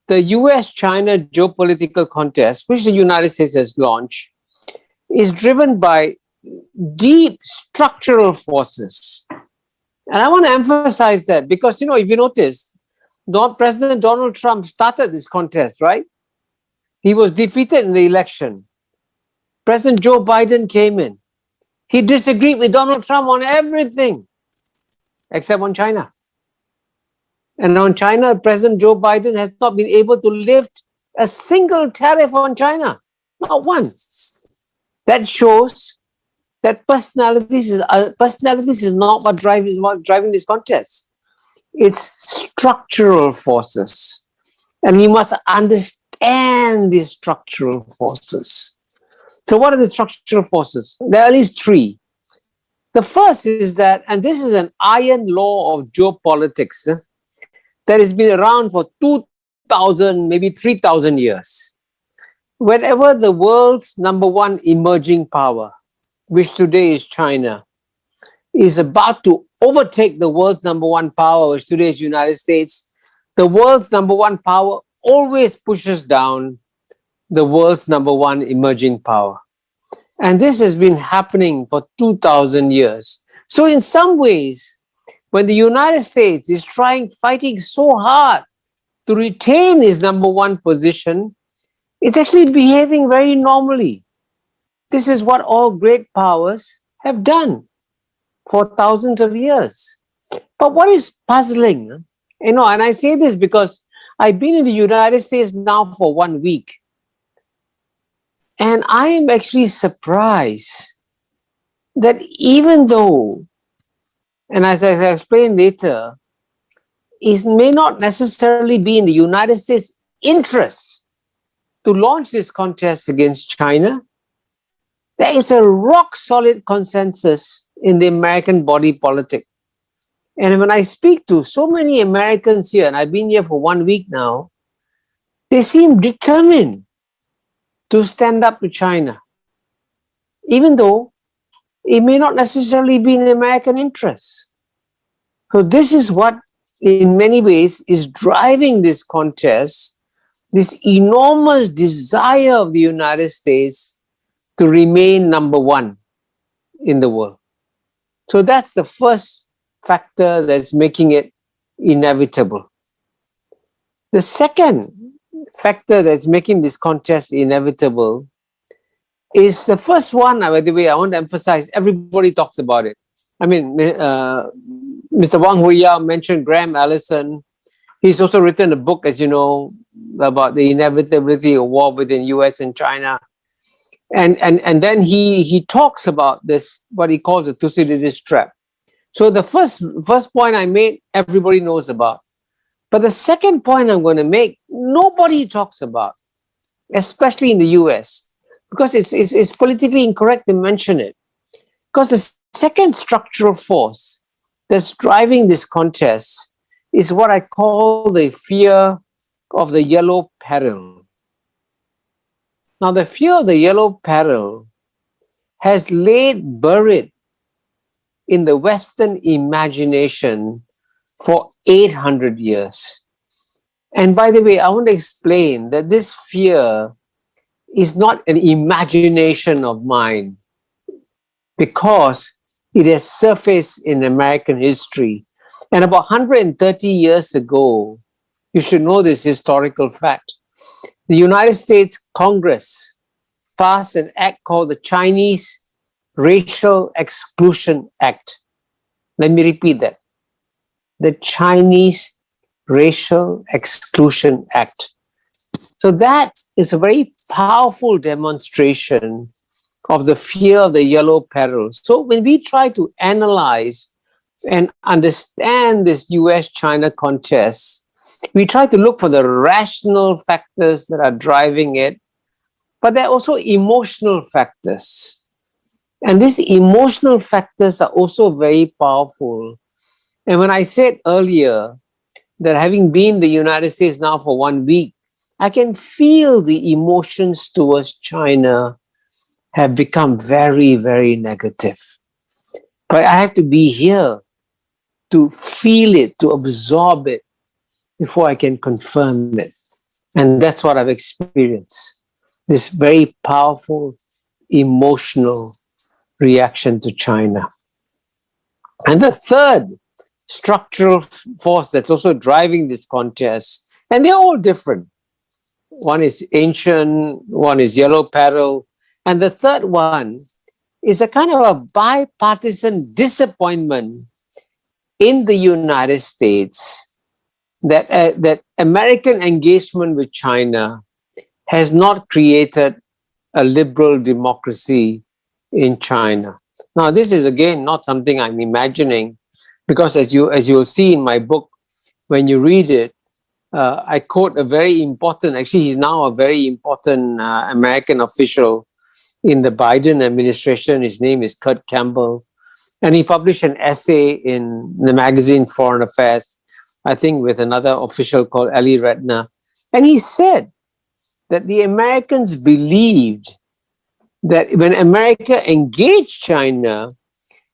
the U.S. China geopolitical contest, which the United States has launched, is driven by deep structural forces. And I want to emphasize that because, if you notice, President Donald Trump started this contest, right? He was defeated in the election. President Joe Biden came in. He disagreed with Donald Trump on everything except on China. And on China, President Joe Biden has not been able to lift a single tariff on China. Not one. That shows that personalities is not what driving this contest. It's structural forces. And we must understand these structural forces. So what are the structural forces? There are at least three. The first is that, and this is an iron law of geopolitics that has been around for 2,000, maybe 3,000 years. Whenever the world's number one emerging power, which today is China, is about to overtake the world's number one power, which today is the United States, the world's number one power always pushes down the world's number one emerging power. And this has been happening for 2,000 years. So in some ways, when the United States is fighting so hard to retain its number one position, it's actually behaving very normally. This is what all great powers have done for thousands of years. But what is puzzling, and I say this because I've been in the United States now for 1 week. And I am actually surprised that even though, and as I explain later, it may not necessarily be in the United States' interest to launch this contest against China, there is a rock-solid consensus in the American body politic. And when I speak to so many Americans here, and I've been here for 1 week now, they seem determined to stand up to China, even though it may not necessarily be in American interest. So this is what, in many ways, is driving this contest, this enormous desire of the United States to remain number one in the world. So that's the first factor that's making it inevitable. The second factor that's making this contest inevitable is the first one. By the way, I want to emphasize, everybody talks about it. I mean, Mr. Wang Huiyao mentioned Graham Allison. He's also written a book, as you know, about the inevitability of war between U.S. and China. And then he talks about this, what he calls the Thucydides trap. So the first point I made, everybody knows about. But the second point I'm going to make, nobody talks about, especially in the US, because it's politically incorrect to mention it. Because the second structural force that's driving this contest is what I call the fear of the yellow peril. Now, the fear of the yellow peril has laid buried in the Western imagination for 800 years. And by the way, I want to explain that this fear is not an imagination of mine, because it has surfaced in American history. And about 130 years ago, you should know this historical fact, the United States Congress passed an act called the Chinese Racial Exclusion Act. Let me repeat that. The Chinese Racial Exclusion Act. So that is a very powerful demonstration of the fear of the yellow peril. So when we try to analyze and understand this U.S.-China contest, we try to look for the rational factors that are driving it, but there are also emotional factors. And these emotional factors are also very powerful. And when I said earlier that having been in the United States now for 1 week, I can feel the emotions towards China have become very, very negative. But I have to be here to feel it, to absorb it, before I can confirm it. And that's what I've experienced. This very powerful, emotional reaction to China. And the third structural force that's also driving this contest, and they're all different. One is ancient, one is yellow peril, and the third one is a kind of a bipartisan disappointment in the United States that American engagement with China has not created a liberal democracy in China. Now, this is again not something I'm imagining, because as you'll see in my book, when you read it, I quote a very important, actually he's now a very important American official in the Biden administration. His name is Kurt Campbell. And he published an essay in the magazine Foreign Affairs, I think with another official called Ali Redna. And he said that the Americans believed that when America engaged China,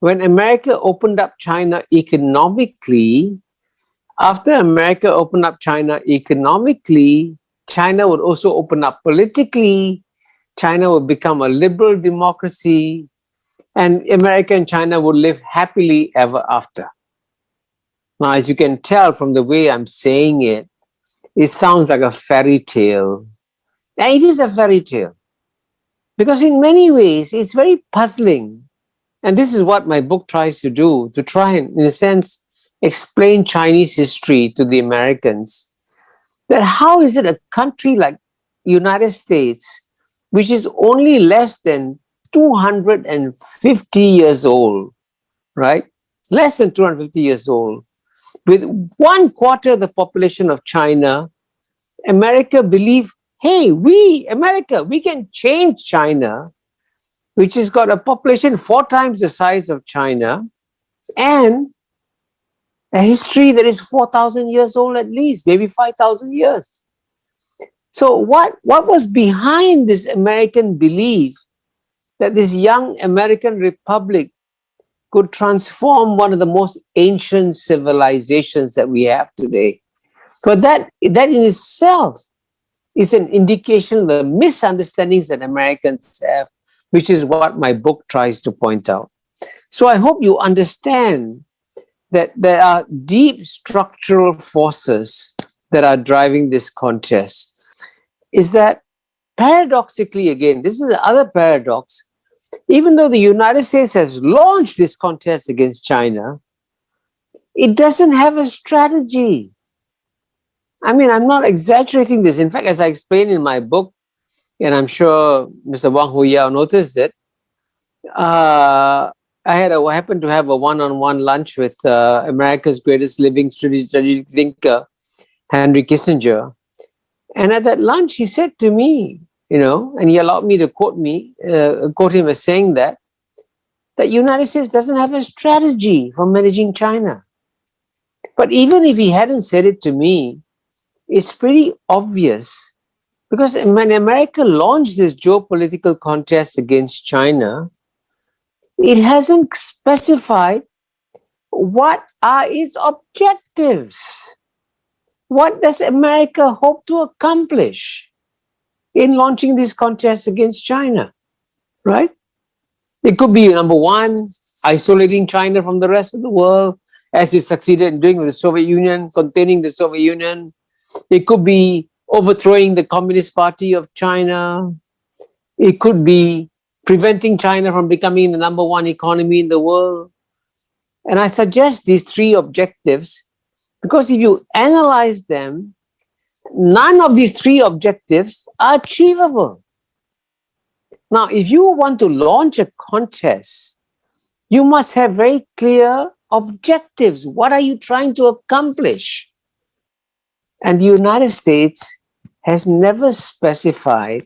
when America opened up China economically, after America opened up China economically, China would also open up politically. China would become a liberal democracy, and America and China would live happily ever after. Now, as you can tell from the way I'm saying it, it sounds like a fairy tale. And it is a fairy tale. Because in many ways, it's very puzzling. And this is what my book tries to do, to try and, in a sense, explain Chinese history to the Americans. That how is it a country like United States, which is only less than 250 years old, right? Less than 250 years old, with 1/4 of the population of China, America believe, hey, America, we can change China, which has got a population 4 times the size of China, and a history that is 4,000 years old at least, maybe 5,000 years. So what was behind this American belief that this young American republic could transform one of the most ancient civilizations that we have today? But that in itself is an indication of the misunderstandings that Americans have, which is what my book tries to point out. So I hope you understand that there are deep structural forces that are driving this contest. Is that paradoxically, again, this is the other paradox, even though the United States has launched this contest against China, it doesn't have a strategy. I mean, I'm not exaggerating this. In fact, as I explained in my book, and I'm sure Mr. Wang Huyao noticed it, I happened to have a one-on-one lunch with America's greatest living strategic thinker, Henry Kissinger. And at that lunch, he said to me, and he allowed me to quote him as saying that United States doesn't have a strategy for managing China. But even if he hadn't said it to me, it's pretty obvious, because when America launched this geopolitical contest against China, it hasn't specified what are its objectives. What does America hope to accomplish in launching this contest against China, right? It could be, number one, isolating China from the rest of the world, as it succeeded in doing with the Soviet Union, containing the Soviet Union. It could be overthrowing the Communist Party of China. It could be preventing China from becoming the number 1 economy in the world. And I suggest these 3 objectives because if you analyze them, none of these 3 objectives are achievable. Now, if you want to launch a contest, you must have very clear objectives. What are you trying to accomplish? And the United States has never specified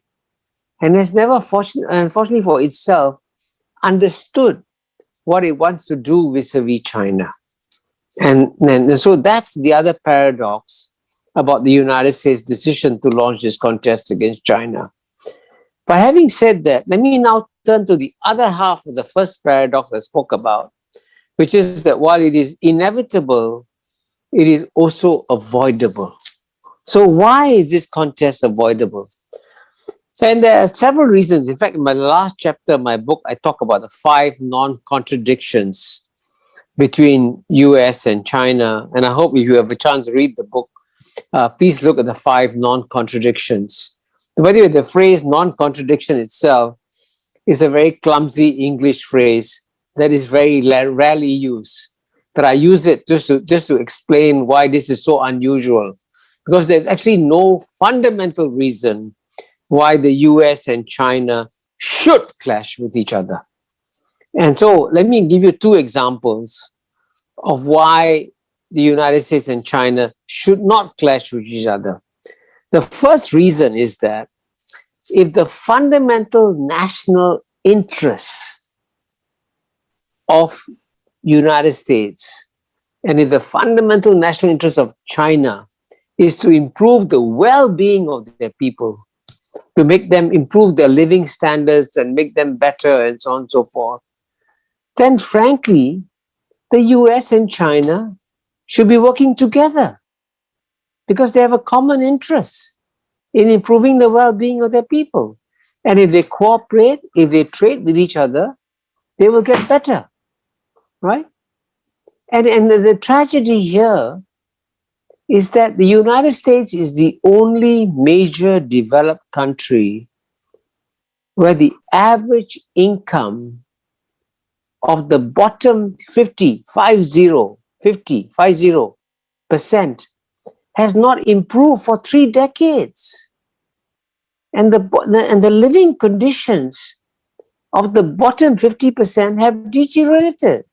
and has never, unfortunately for itself, understood what it wants to do vis-a-vis China. And so that's the other paradox about the United States' decision to launch this contest against China. But having said that, let me now turn to the other half of the first paradox I spoke about, which is that while it is inevitable, it is also avoidable. So why is this contest avoidable? And there are several reasons. In fact, in my last chapter of my book, I talk about the 5 non-contradictions between US and China. And I hope if you have a chance to read the book, please look at the 5 non-contradictions. By the way, the phrase non-contradiction itself is a very clumsy English phrase that is very rarely used. But I use it just to explain why this is so unusual. Because there's actually no fundamental reason why the US and China should clash with each other. And so let me give you 2 examples of why the United States and China should not clash with each other. The first reason is that if the fundamental national interests of United States and if the fundamental national interest of China is to improve the well-being of their people, to make them improve their living standards and make them better and so on and so forth, then frankly, the US and China should be working together because they have a common interest in improving the well-being of their people. And if they cooperate, if they trade with each other, they will get better, right? And the tragedy here is that the United States is the only major developed country where the average income of the bottom 50% has not improved for 3 decades. And the living conditions of the bottom 50% have deteriorated.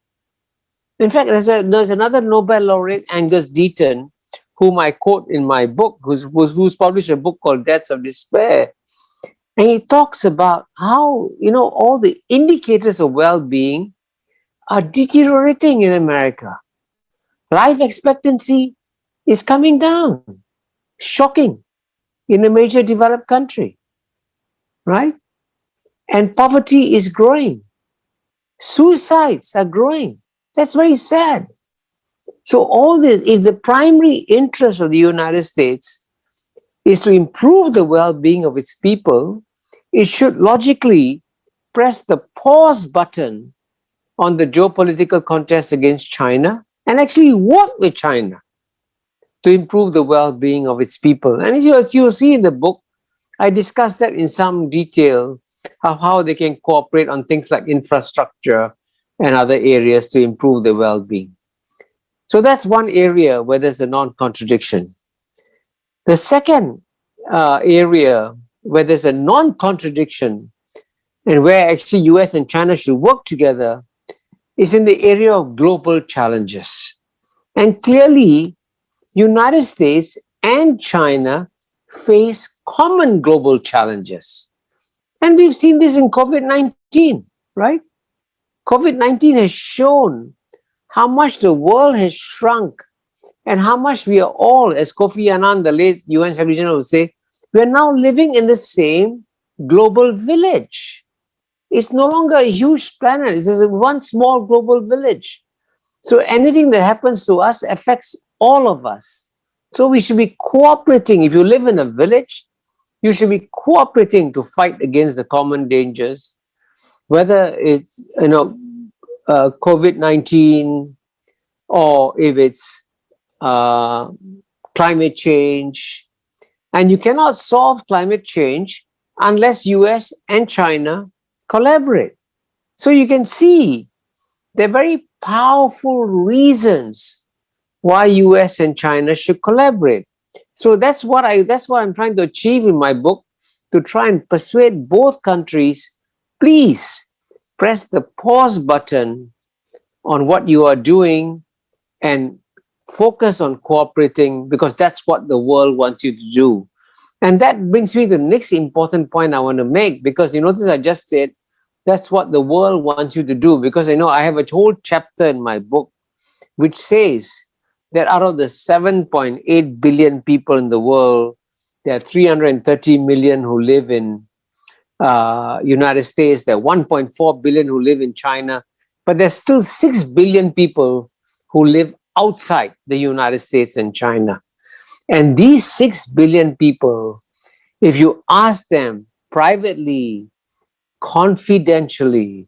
In fact, there's another Nobel laureate, Angus Deaton, whom I quote in my book, who's published a book called Deaths of Despair. And he talks about how, all the indicators of well-being are deteriorating in America. Life expectancy is coming down. Shocking in a major developed country, right? And poverty is growing. Suicides are growing. That's very sad. So all this, if the primary interest of the United States is to improve the well-being of its people, it should logically press the pause button on the geopolitical contest against China and actually work with China to improve the well-being of its people. And as you'll see in the book, I discuss that in some detail of how they can cooperate on things like infrastructure and other areas to improve the well-being. So that's one area where there's a non-contradiction. The second area where there's a non-contradiction and where actually US and China should work together is in the area of global challenges. And clearly, United States and China face common global challenges. And we've seen this in COVID-19, right? COVID-19 has shown how much the world has shrunk and how much we are all, as Kofi Annan, the late UN Secretary General, would say, we are now living in the same global village. It's no longer a huge planet. It's just one small global village. So anything that happens to us affects all of us. So we should be cooperating. If you live in a village, you should be cooperating to fight against the common dangers, whether it's COVID-19 or if it's climate change. And you cannot solve climate change unless US and China collaborate. So you can see there are very powerful reasons why US and China should collaborate. So that's what I'm trying to achieve in my book, to try and persuade both countries, please press the pause button on what you are doing and focus on cooperating, because that's what the world wants you to do. And that brings me to the next important point I want to make, because you notice I just said that's what the world wants you to do, because I have a whole chapter in my book which says that out of the 7.8 billion people in the world, there are 330 million who live in United States, there are 1.4 billion who live in China, but there's still 6 billion people who live outside the United States and China. And these 6 billion people, if you ask them privately, confidentially,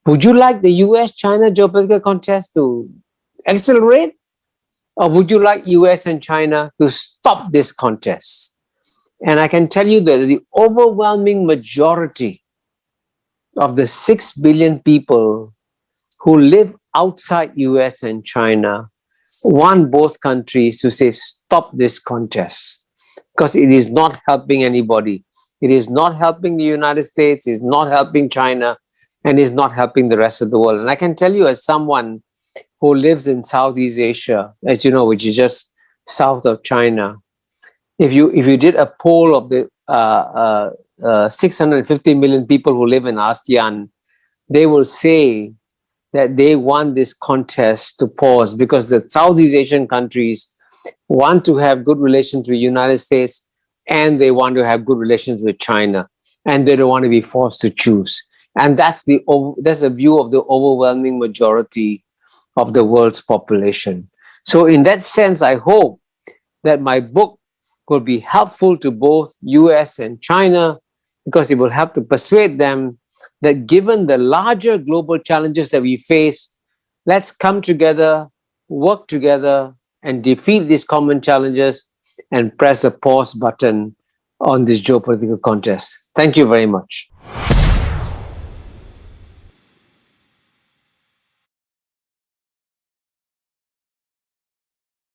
would you like the US China geopolitical contest to accelerate? Or would you like US and China to stop this contest? And I can tell you that the overwhelming majority of the 6 billion people who live outside US and China want both countries to say, stop this contest, because it is not helping anybody. It is not helping the United States, it's not helping China, and is not helping the rest of the world. And I can tell you, as someone who lives in Southeast Asia, as you know, which is just south of China, if you did a poll of the 650 million people who live in ASEAN, they will say that they want this contest to pause because the Southeast Asian countries want to have good relations with the United States and they want to have good relations with China, and they don't want to be forced to choose. And that's a view of the overwhelming majority of the world's population. So in that sense, I hope that my book will be helpful to both US and China, because it will help to persuade them that given the larger global challenges that we face, let's come together, work together, and defeat these common challenges and press the pause button on this geopolitical contest. Thank you very much.